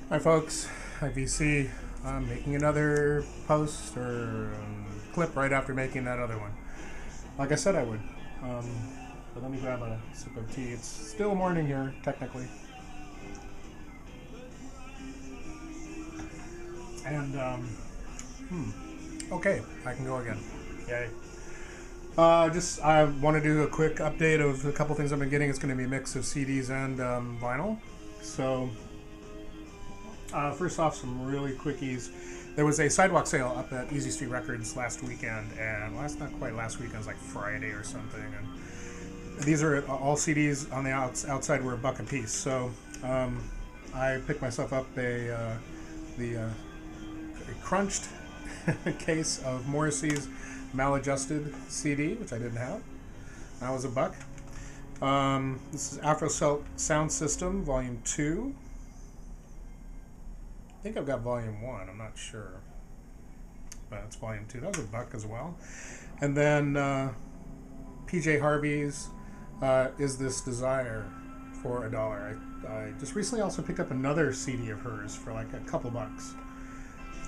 Hi folks, hi VC. I'm making another post or clip right after making that other one. Like I said I would. Um, but let me grab a sip of tea. It's still morning here, technically. And, okay, I can go again. Yay. Just I want to do a quick update of a couple things I've been getting. It's going to be a mix of CDs and vinyl. So first off, some really quickies. There was a sidewalk sale up at Easy Street Records last weekend, and not quite last weekend, it was like Friday or something. And these are all CDs on the outside were $1 a piece. So I picked myself up a crunched case of Morrissey's Maladjusted CD, which I didn't have. That was $1. This is Afro Sound System Volume 2. I think I've got Volume 1, I'm not sure. But it's Volume 2. That was $1 as well. And then PJ Harvey's Is This Desire for $1. I just recently also picked up another CD of hers for like a couple bucks.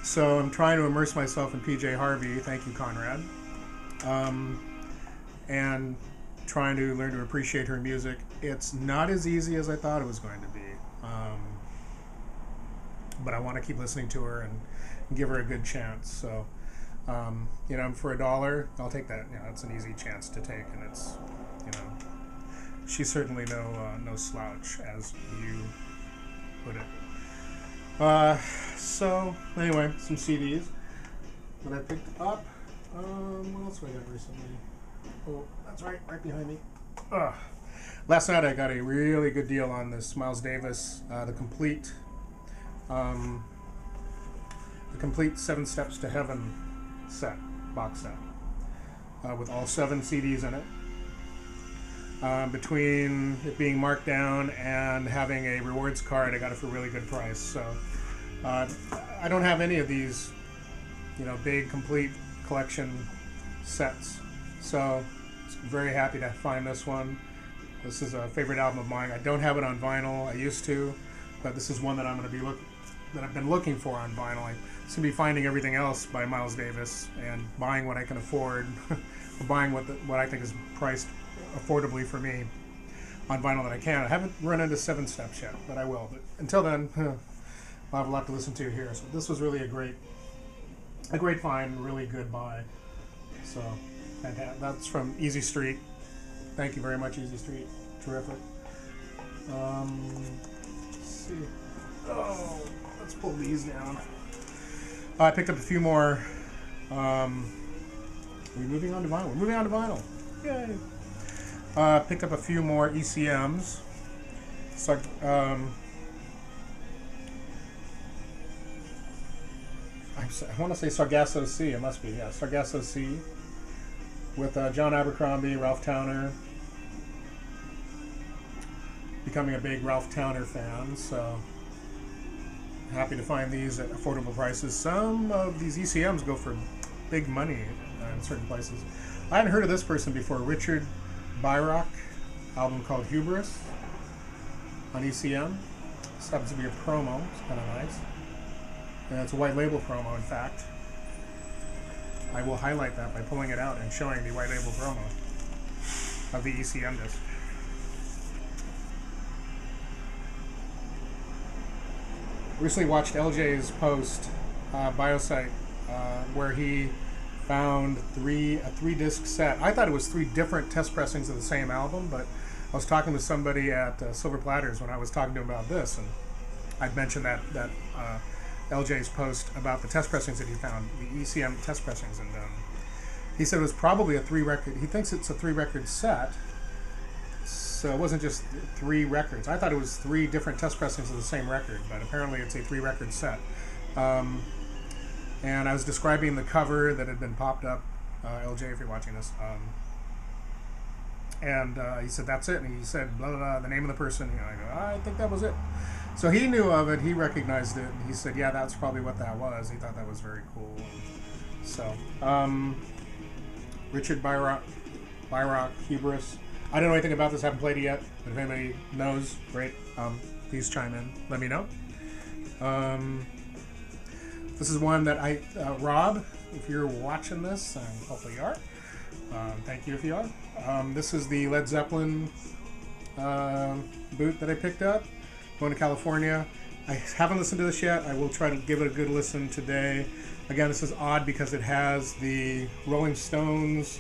So I'm trying to immerse myself in PJ Harvey. Thank you, Conrad. And trying to learn to appreciate her music. It's not as easy as I thought it was going to be. But I want to keep listening to her and give her a good chance. So, for $1, I'll take that. It's an easy chance to take, and it's, she's certainly no slouch, as you put it. So anyway, some CDs that I picked up. What else have I got recently? Oh, that's right behind me. Last night I got a really good deal on this Miles Davis, the complete 7 Steps to Heaven box set, with all 7 CDs in it. Between it being marked down and having a rewards card, I got it for a really good price. So I don't have any of these, big complete collection sets. So I'm very happy to find this one. This is a favorite album of mine. I don't have it on vinyl. I used to, but this is one that I'm going to be that I've been looking for on vinyl. I'm going to be finding everything else by Miles Davis and buying what I can afford, or buying what I think is priced affordably for me on vinyl that I can. I haven't run into 7 Steps yet, but I will. But until then, I'll have a lot to listen to here. So this was really a great find, really good buy. So that's from Easy Street. Thank you very much, Easy Street. Terrific. Let's see. Oh, let's pull these down. I picked up a few more. Are we moving on to vinyl? We're moving on to vinyl. Yay. Picked up a few more ECMs. So, I want to say Sargasso Sea. It must be, yeah. Sargasso Sea with John Abercrombie, Ralph Towner. Becoming a big Ralph Towner fan, so happy to find these at affordable prices. Some of these ECMs go for big money in certain places. I hadn't heard of this person before. Richard Byrok, album called Hubris on ECM. This happens to be a promo. It's kind of nice. And it's a white label promo, in fact. I will highlight that by pulling it out and showing the white label promo of the ECM disc. Recently watched LJ's post, Biosite, where he found a 3-disc set. I thought it was 3 different test pressings of the same album, but I was talking to somebody at Silver Platters when I was talking to him about this, and I'd mentioned that LJ's post about the test pressings that he found, the ECM test pressings, and he said it was probably a 3-record. He thinks it's a 3-record set, so it wasn't just 3 records. I thought it was 3 different test pressings of the same record, but apparently it's a 3-record set. And I was describing the cover that had been popped up, LJ, if you're watching this, and he said, that's it, and he said, blah, blah, blah, the name of the person, and I go, I think that was it. So he knew of it, he recognized it, and he said, yeah, that's probably what that was. He thought that was very cool. So, Richard Byrok, Hubris. I don't know anything about this, haven't played it yet, but if anybody knows, great. Please chime in, let me know. Um, this is one that Rob, if you're watching this, hopefully you are. Thank you if you are. This is the Led Zeppelin boot that I picked up. Going to California. I haven't listened to this yet. I will try to give it a good listen today. Again, this is odd because it has the Rolling Stones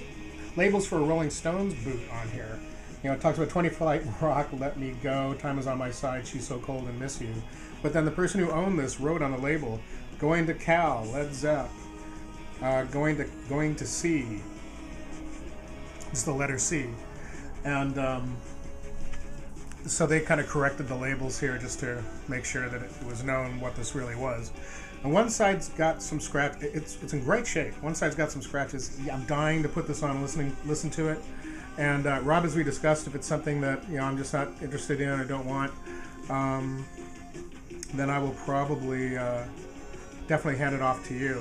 labels for a Rolling Stones boot on here. You know, it talks about 20 Flight Rock, Let Me Go, Time Is On My Side, She's So Cold and Miss You. But then the person who owned this wrote on the label, Going to Cal, Led Zepp, going to C. It's the letter C. And so they kind of corrected the labels here just to make sure that it was known what this really was. And one side's got some scratch. It's in great shape. One side's got some scratches. Yeah, I'm dying to put this on and listen to it. And Rob, as we discussed, if it's something that I'm just not interested in or don't want, then I will probably definitely hand it off to you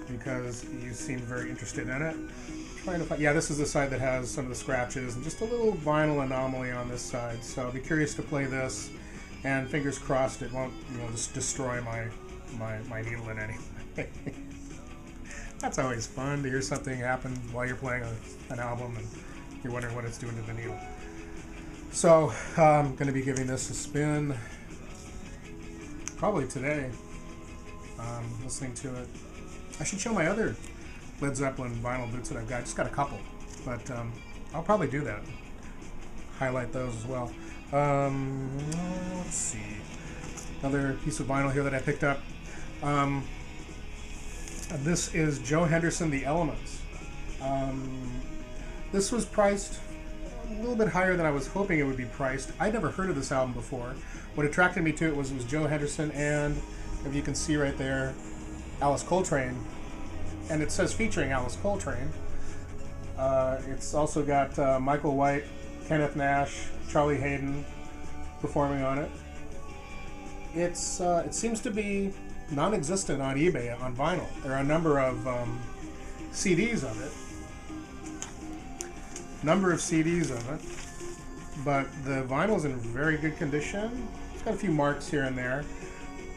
because you seem very interested in it. Trying to find, yeah, this is the side that has some of the scratches and just a little vinyl anomaly on this side. So I'll be curious to play this, and fingers crossed it won't just destroy my needle in any way. That's always fun to hear something happen while you're playing an album and you're wondering what it's doing to the needle. So I'm going to be giving this a spin probably today. Listening to it. I should show my other Led Zeppelin vinyl boots that I've got. Just got a couple, but I'll probably do that. Highlight those as well. Let's see. Another piece of vinyl here that I picked up. This is Joe Henderson, The Elements. This was priced a little bit higher than I was hoping it would be priced. I'd never heard of this album before. What attracted me to it was Joe Henderson and, if you can see right there, Alice Coltrane. And it says featuring Alice Coltrane. It's also got Michael White, Kenneth Nash, Charlie Hayden performing on it. It seems to be non-existent on eBay on vinyl. There are a number of CDs of it. But the vinyl's in very good condition. It's got a few marks here and there.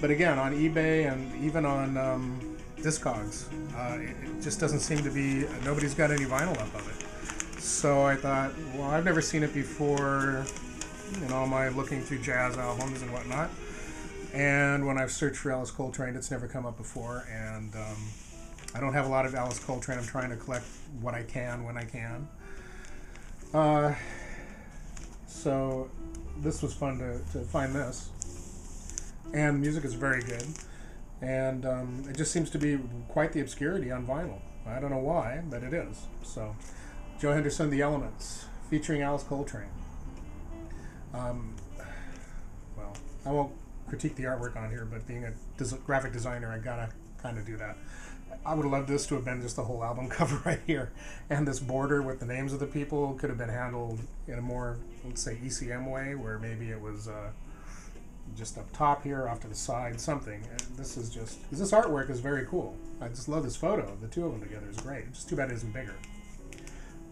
But again, on eBay and even on Discogs, it just doesn't seem to be, nobody's got any vinyl up of it. So I thought, well, I've never seen it before in all my looking through jazz albums and whatnot. And when I've searched for Alice Coltrane, it's never come up before. And I don't have a lot of Alice Coltrane. I'm trying to collect what I can when I can. So this was fun to find this. And music is very good. And it just seems to be quite the obscurity on vinyl. I don't know why, but it is. So, Joe Henderson, The Elements, featuring Alice Coltrane. Well, I won't critique the artwork on here, but being a graphic designer, I gotta kind of do that. I would have loved this to have been just the whole album cover right here. And this border with the names of the people could have been handled in a more, let's say, ECM way, where maybe it was just up top here, off to the side, something. This artwork is very cool. I just love this photo. The two of them together is great. Just too bad it isn't bigger.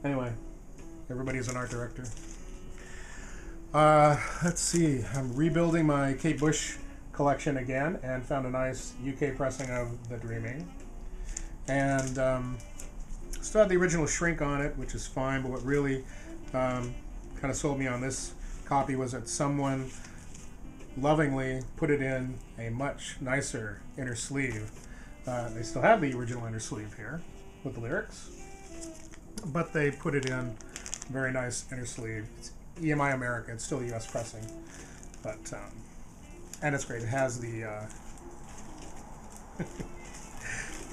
Anyway, everybody's an art director. Let's see. I'm rebuilding my Kate Bush collection again and found a nice UK pressing of The Dreaming. And still had the original shrink on it, which is fine, but what really kind of sold me on this copy was that someone lovingly put it in a much nicer inner sleeve. They still have the original inner sleeve here with the lyrics, but they put it in very nice inner sleeve. It's EMI America. It's still US pressing, but and it's great. It has the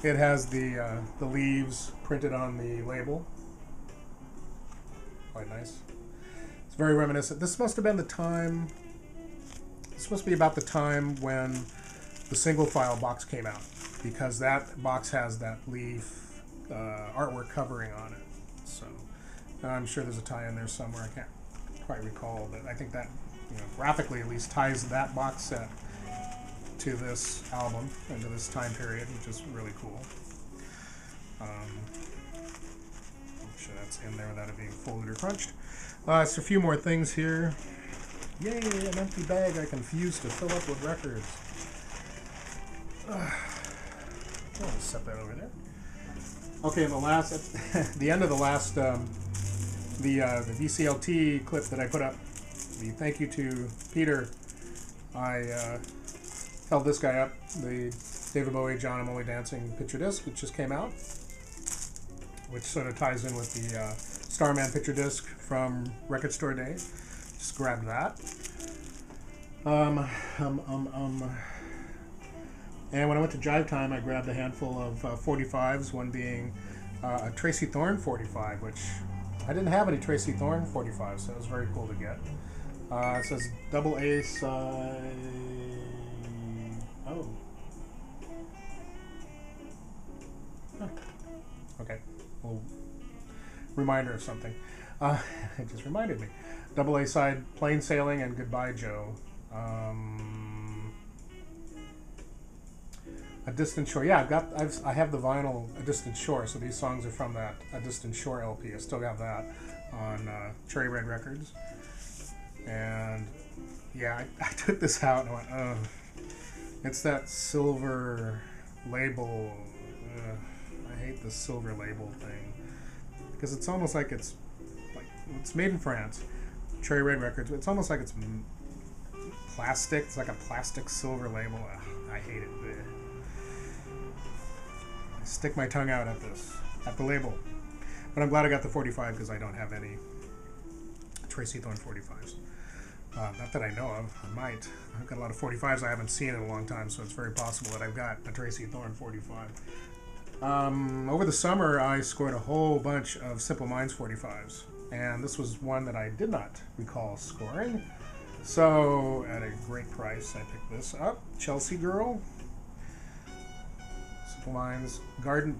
it has the leaves printed on the label. Quite nice. It's very reminiscent. This must have been the time. This must be about the time when the single file box came out, because that box has that leaf artwork covering on it. So I'm sure there's a tie in there somewhere. I can't quite recall, but I think that, graphically at least, ties that box set to this album and to this time period, which is really cool. I'm sure that's in there without it being folded or crunched. So a few more things here. Yay, an empty bag I can fuse to fill up with records. I'll set that over there. Okay, in the last, the end of the last, the VCLT clip that I put up, the thank you to Peter, I held this guy up, the David Bowie, John I'm Only Dancing picture disc, which just came out, which sort of ties in with the Starman picture disc from Record Store Day. Just grabbed that. And when I went to Jive Time, I grabbed a handful of 45s, one being a Tracy Thorn 45, which I didn't have any Tracy Thorn 45s, so it was very cool to get. It says double A side. Oh. Huh. Okay. Well, reminder of something. It just reminded me. Double A side, Plain Sailing and Goodbye Joe. A Distant Shore. Yeah, I have the vinyl A Distant Shore, so these songs are from that A Distant Shore LP. I still have that on Cherry Red Records. And yeah, I took this out and I went, ugh. It's that silver label. I hate the silver label thing because it's almost like it's made in France. Cherry Red Records. It's almost like it's plastic. It's like a plastic silver label. Ugh, I hate it. I stick my tongue out at the label. But I'm glad I got the 45 because I don't have any Tracy Thorn 45s. Not that I know of. I might. I've got a lot of 45s I haven't seen in a long time, so it's very possible that I've got a Tracy Thorn 45. Over the summer, I scored a whole bunch of Simple Minds 45s, and this was one that I did not recall scoring. So, at a great price, I picked this up. Chelsea Girl. Simple Minds.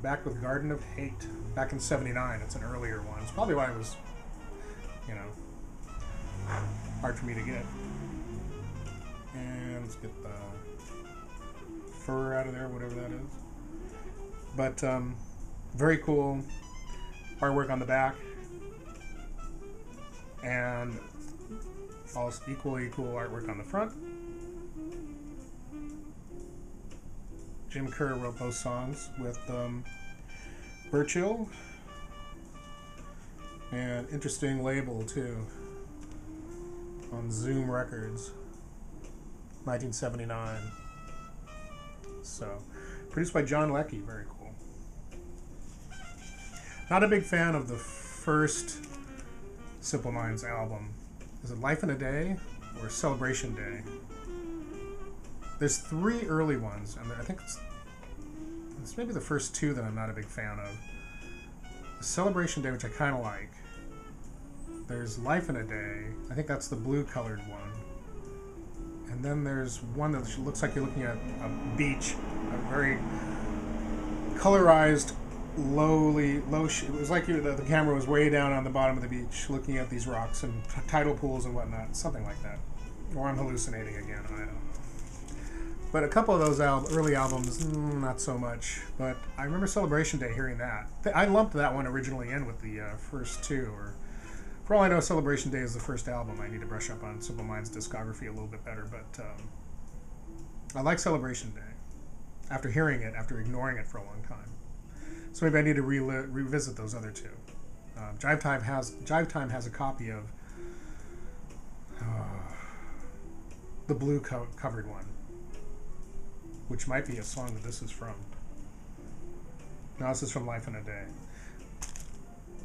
Back with Garden of Hate. Back in 79. It's an earlier one. It's probably why it was, hard for me to get. And let's get the fur out of there, whatever that is. But, very cool artwork on the back. And also equally cool artwork on the front. Jim Kerr wrote both songs with Burchill. And interesting label too. On Zoom Records. 1979. So, produced by John Leckie. Very cool. Not a big fan of the first Simple Minds album. Is it Life in a Day or Celebration Day? There's 3 early ones, and I think it's maybe the first 2 that I'm not a big fan of. Celebration Day, which I kind of like. There's Life in a Day. I think that's the blue-colored one. And then there's one that looks like you're looking at a beach, a very colorized, it was like the camera was way down on the bottom of the beach, looking at these rocks and tidal pools and whatnot, something like that. Or I'm hallucinating again. I don't know. But a couple of those early albums, not so much. But I remember Celebration Day hearing that. I lumped that one originally in with the first 2. Or for all I know, Celebration Day is the first album. I need to brush up on Simple Minds' discography a little bit better. But I like Celebration Day. After hearing it, after ignoring it for a long time. So maybe I need to revisit those other 2. Jive Time has a copy of the blue covered one, which might be a song that this is from. No, this is from Life in a Day.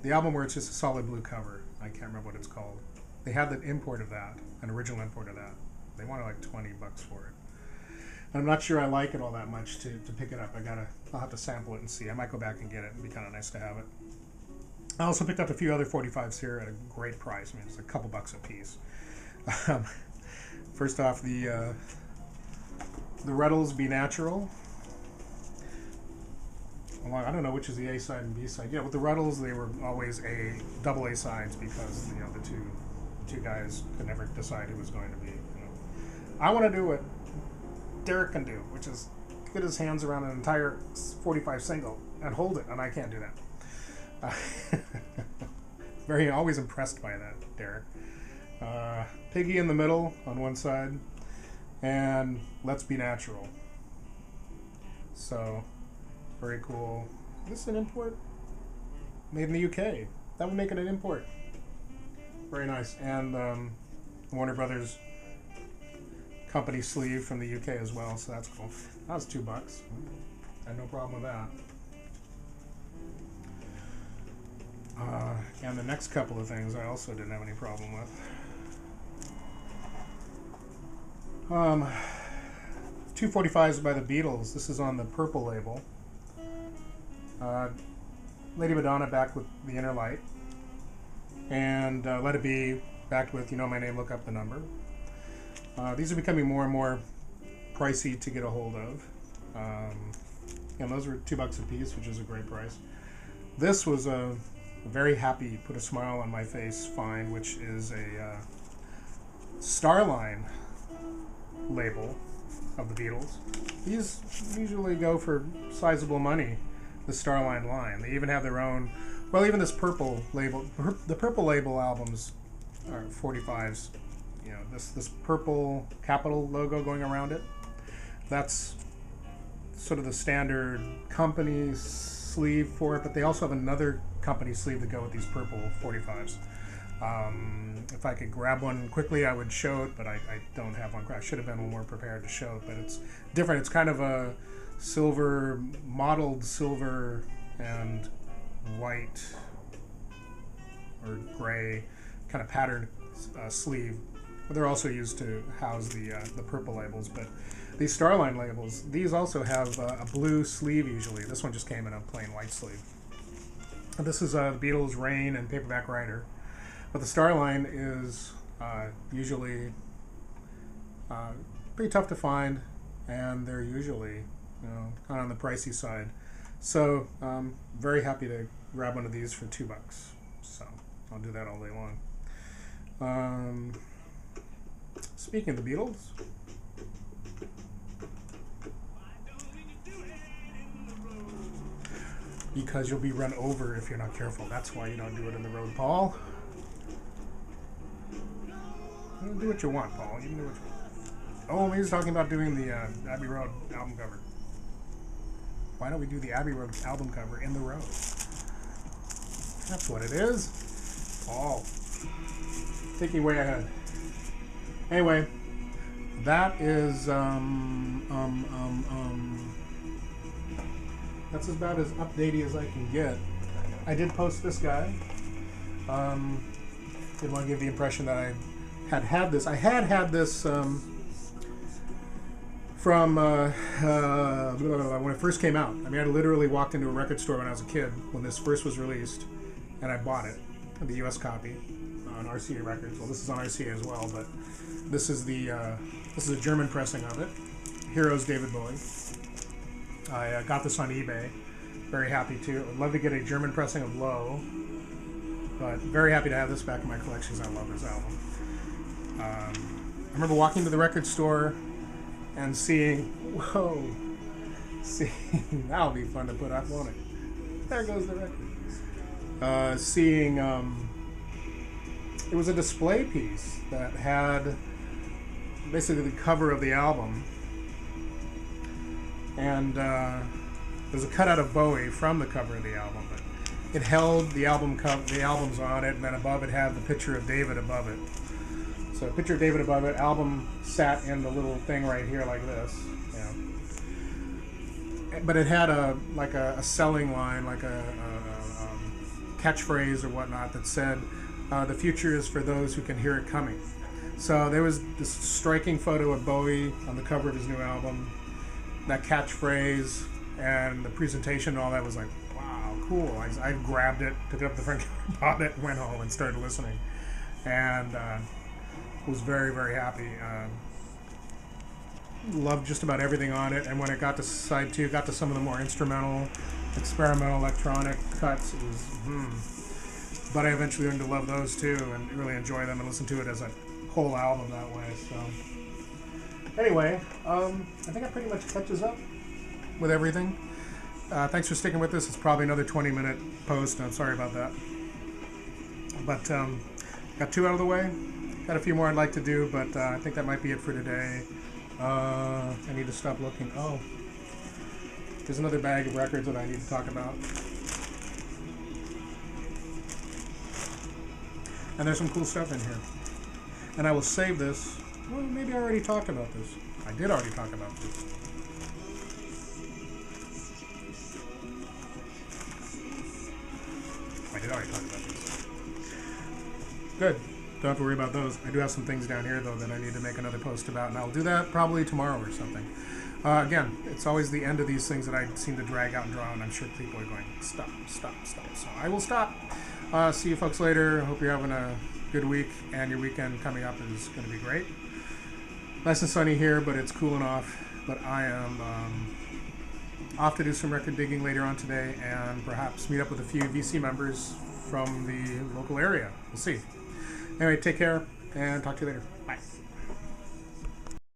The album where it's just a solid blue cover. I can't remember what it's called. They had the import of that, an original import of that. They wanted like $20 for it. And I'm not sure I like it all that much to pick it up. I'll have to sample it and see. I might go back and get it. It'd be kind of nice to have it. I also picked up a few other 45s here at a great price. I mean, it's a couple bucks a piece. First off, the Ruddles Be Natural. Well, I don't know which is the A side and B side. Yeah, with the Ruddles, they were always double A sides because the two guys could never decide who was going to be. I want to do what Derek can do, which is get his hands around an entire 45 single and hold it, and I can't do that. Always impressed by that, Derek. Piggy in the middle on one side, and Let's Be Natural. So, very cool. Is this an import? Made in the UK. That would make it an import. Very nice. And Warner Brothers company sleeve from the UK as well, so that's cool. That was $2. I had no problem with that. And the next couple of things I also didn't have any problem with. 245s by the Beatles. This is on the purple label. Lady Madonna backed with The Inner Light. And Let It Be backed with You Know My Name, Look Up the Number. These are becoming more and more pricey to get a hold of. And those were $2 a piece, which is a great price. This was a very happy, put a smile on my face find, which is a Starline label of the Beatles. These usually go for sizable money, the Starline line. They even have their own, well, even this purple label, the purple label albums are 45s. You know, this purple Capitol logo going around it, that's sort of the standard company sleeve for it, but they also have another company sleeve to go with these purple 45s. If I could grab one quickly, I would show it, but I don't have one. I should have been more prepared to show it, but it's different. It's kind of a silver, mottled silver and white or gray kind of patterned sleeve. They're also used to house the purple labels, but these Starline labels, these also have a blue sleeve usually. This one just came in a plain white sleeve. This is the Beatles' Rain and Paperback Writer. But the Starline is usually pretty tough to find, and they're usually, you know, kind of on the pricey side. So very happy to grab one of these for $2. So I'll do that all day long. Speaking of the Beatles, because you'll be run over if you're not careful. That's why you don't do it in the road, Paul. You can do what you want, Paul. You can do what you want. Oh, he's talking about doing the Abbey Road album cover. Why don't we do the Abbey Road album cover in the road? That's what it is. Paul, taking way ahead. Anyway, that is that's about as updatey as I can get. I did post this guy. Didn't want to give the impression that I had this. I had this from when it first came out. I mean, I literally walked into a record store when I was a kid when this first was released, and I bought it, the U.S. copy, on RCA Records. Well, this is on RCA as well, but this is a German pressing of it. Heroes, David Bowie. I got this on eBay. Very happy to. I'd love to get a German pressing of Low, but very happy to have this back in my collection because I love this album. I remember walking to the record store and seeing, that'll be fun to put up, won't it? There goes the record. Seeing, it was a display piece that had basically the cover of the album, and there was a cutout of Bowie from the cover of the album, but it held the albums on it, and then above it had the picture of David above it. So a picture of David above it, album sat in the little thing right here like this, you know. But it had a selling line, like a catchphrase or whatnot that said, the future is for those who can hear it coming. So there was this striking photo of Bowie on the cover of his new album, that catchphrase and the presentation and all that was like, wow, cool. I grabbed it, took it up the front, bought it, went home and started listening. And was very, very happy. Loved just about everything on it, and when it got to side 2, got to some of the more instrumental, experimental electronic cuts, it was, but I eventually learned to love those too, and really enjoy them and listen to it as a whole album that way, so. Anyway, I think that pretty much catches up with everything. Thanks for sticking with this. It's probably another 20-minute post, I'm sorry about that. But got 2 out of the way. Got a few more I'd like to do, but I think that might be it for today. I need to stop looking. Oh, there's another bag of records that I need to talk about. And there's some cool stuff in here. And I will save this. Well, maybe I already talked about this. I did already talk about this. I did already talk about this. Good. Don't have to worry about those. I do have some things down here, though, that I need to make another post about, and I'll do that probably tomorrow or something. Again, it's always the end of these things that I seem to drag out and draw, and I'm sure people are going, stop, stop, stop. So I will stop. See you folks later. Hope you're having a good week, and your weekend coming up is going to be great. Nice and sunny here, but it's cooling off. But I am off to do some record digging later on today, and perhaps meet up with a few VC members from the local area. We'll see. Anyway, take care, and talk to you later. Bye.